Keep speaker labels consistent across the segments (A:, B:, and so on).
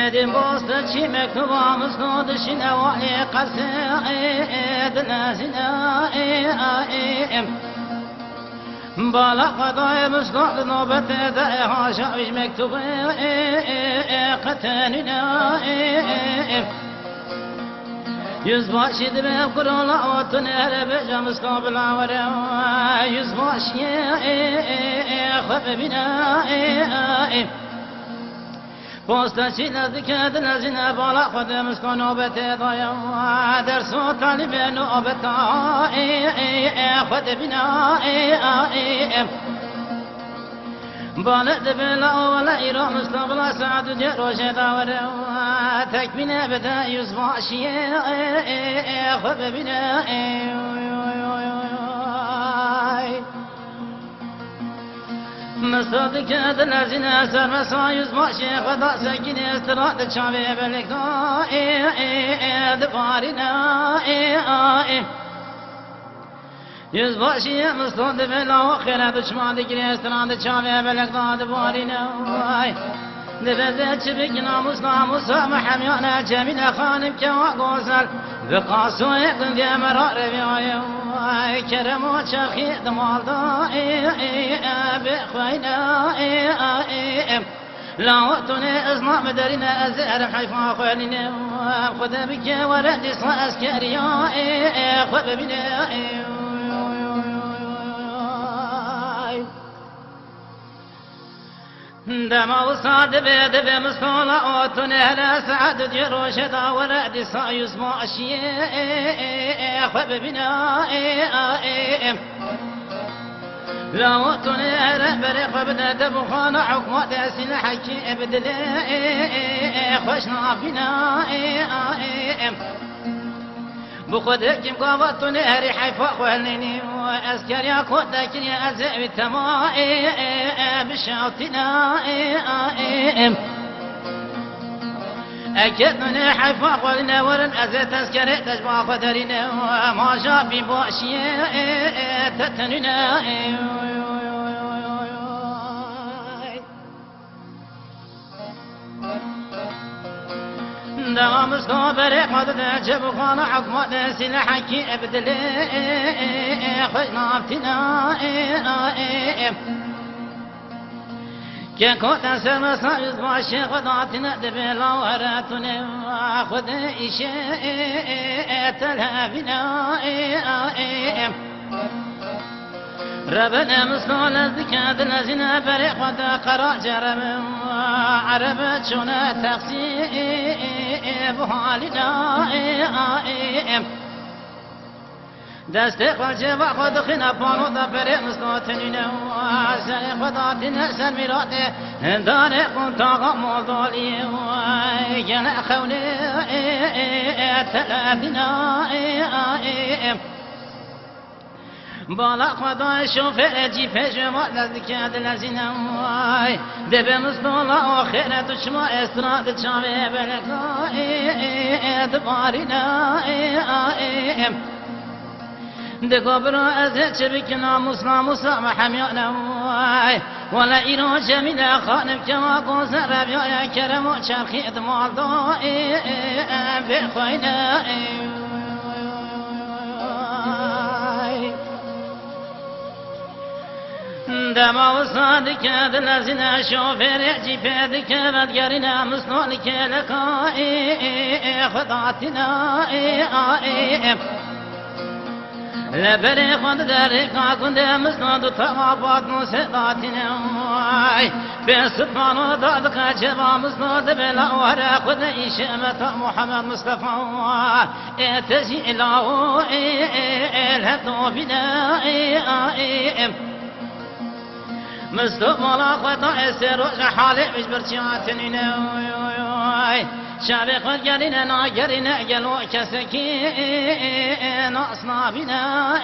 A: مدين بوسط شي مكتوبة مسنود شي نوالي قصيد نازنا بالا قضايا مسنود نوبت دايها شاوش مكتوبة قتاننا يزباشي دباب كرولا وطنير بجا مسنود بالعورة يزباشي خفبنا پوستا چی نزدیکت نزدیک بالا خود مسکن نوبت ضایا در صوت طالب نوبت خود بنا بالا دبلا ولا ایران مستقبل سعد جروش داور تکمینه بده یوزباشی خود بنا مصدق دل زنا سر مسایز ماشی خدا سکین استراد چاوی بلکنا دبارینا یز باشی مصدق بلا خیره دشمن دگری استراد چاوی بلکنا دبارینا دبزه چه بگنا ناموس محمیان جمیل خانم که واقوزل بقاسوی قندی مرار بیایم کرم و چرخی دمالدا بخوینا لاوتوني ازنام درينا ازهر حيفا خوالينا خذ بك وردي صاص كريا خذ بنا دما وصاد بيد بمسطولة اوتوني هلا سعد جروش دا وردي صايز ماشي خذ بنا لا وطني ربري خبنا دبخانا حكمات أسين حكي ابدلي خوشنا فينا بخدك مقاوطني هري حيفا خواليني وأسكر يا كودك يا أزعب التماء بشاطنا أكدني حيفا خوالنا ورن أزيت أسكر تجمع قدرنا ما جاب باشي تتننا دام صابر قد جب خان حكمة سلاحك ابدلي خشنا فتنا كنت سر صايز باشي خداتنا دبلا وراتنا خذ إشي تلهبنا ربنا مسلول الذكاد الذين بريق قد قرأ جرم عربت شنا تقسيم حالنا دست خرج وخد خنا بانو دا بريق مسلوتنين سر خداتنا سر ميرات دار قنطاق موضوعي جنا خولي تلابنا بالا خدا شوفر جی پژما نزدیک دل زینم دب مستولا آخر تو شما استراد چاوه بلکا ادبارینا دقبرو از چه بکنا مسلم حمیانم ولا ایران جمیل خانم که ما گذر ربیای کرم و چرخی ادمال دای بخوینه دما وصاد كاد الذين شوفر جيبد كبد جرنا مسنون كلكا خداتنا لبري خد دركا كند مسنون تغابات مسداتنا بسبحان ذلك جبا مسنون بلا ورا خد إشامة محمد مصطفى اتجي له الهدو بنا مستقبل خطا السر حالي مش برشاتني شاب خود گرینه ناگرینه گلو کسکی ناصنا بینا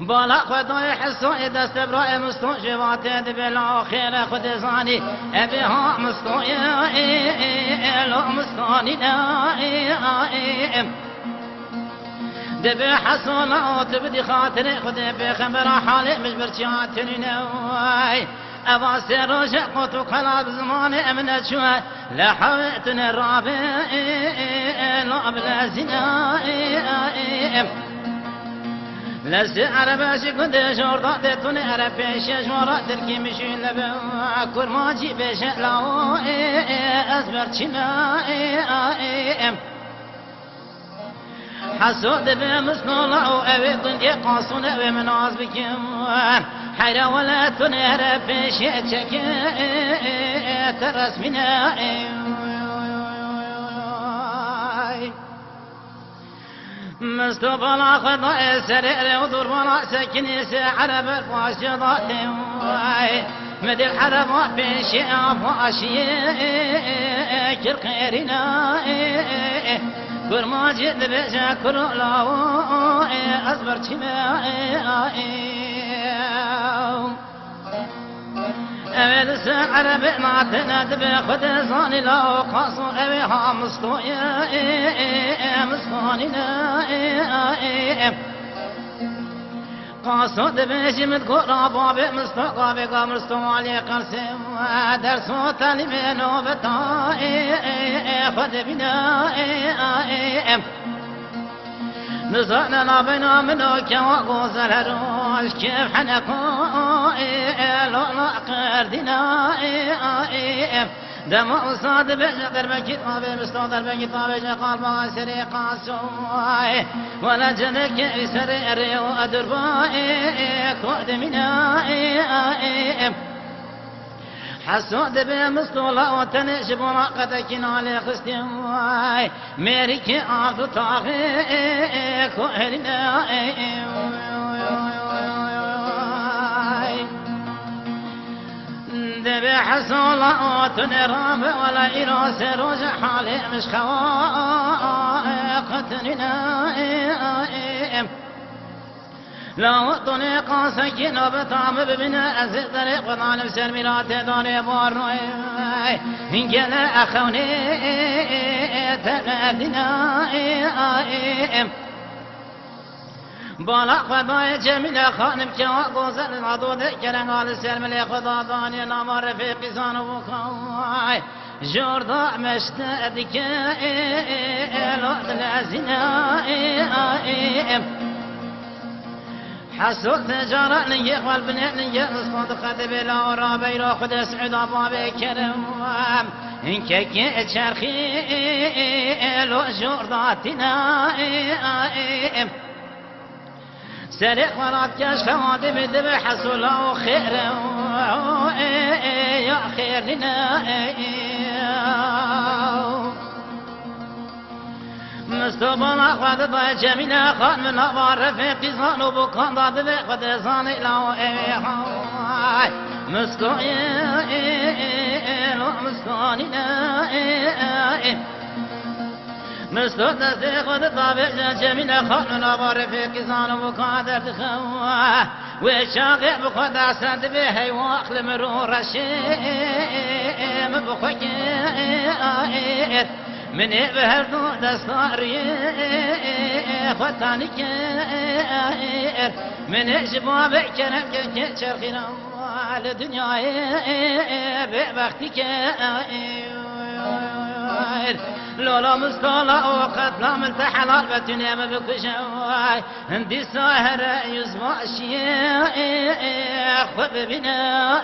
A: بالا خدای حسوی دست برای مستون جوات دبلا خیر خود زانی ابی ها مستون لو مستانی دبی حسونا تبدی خاطر خود بخبر حال مجبر چیاتنی نوای أباس رجع قطو قلب زمان أمن شوي لحوتني الرابع لا بلا زنا لسعر باشي كنت شرطة تتوني عرب بيش شورا تركي مشي لبا كل ما جي بيش لاو أصبر شما حسود بمسنولا أوي كنت قاصون أوي من عزبكم حيرا ولا تنهر بيش يتشكي ترس منا مستقبل خطأ سرير ودور ولا سكني سعر بالفاشضات مدي الحرب بيش أفاشي كرقيرنا كل ما جئت بيش كرلاو أصبر شما أبد السعر بما تناد بخد صاني لا قاصو أبي هامستو مسكوننا قاصو دبيش متقرا بابي مستقابي قامرستو علي قرسم درسو تالي وبتا خد بنا نزعنا نابنا منو كوا غوزل هروش كيف حنكو لولا قردنا دم أصاد بجدر بكتاب مستودر بكتاب قلب سري قاسوي ولا جنك سري وأدرباي كود منا حسود بمستولا وتنش براقتك نالي خستواي ميريك عبد طاغي كوهرنا دبي حسولا وتنراب ولا إراس روج حالي مش خواقتنا لا وطني قاسك نبطعم ببنا أزل طريق وطالب سرميلات دوني بارنوي إن كان أخوني تغادنا بالا خدای جمیل خانم که گوزن مدود کرن آل سلم لی خدا دانی نام رفیقی زانو بخوای جردا مشتد که الوقت لازنا حسوت تجارة نجي قلب نجي صدقة بلا ورا بيرو خد سعود أبواب كرم إن كي تشرخي لو جرداتنا سرق ورات كاش خواتم دب حصولا وخير يا خيرنا مستقبل أخذ ضي جميلة خان من أبار رفيقي صانو بكان ضاد بقد صاني لاو إيحاي مسكوننا مستقبل أخذ ضي جميلة خان من أبار رفيقي صانو بكان ضاد خوا وشاقع بخد عسد بهي واخل مرور الشيم بخوك من بهردو دستاري ختاني كير من جباب كرم كير خيرا على الدنيا ببختك لولا مستولا وقت لا من تحلال بتنام بكشواي عندي ساهر يزمع الشيخ خذ بنا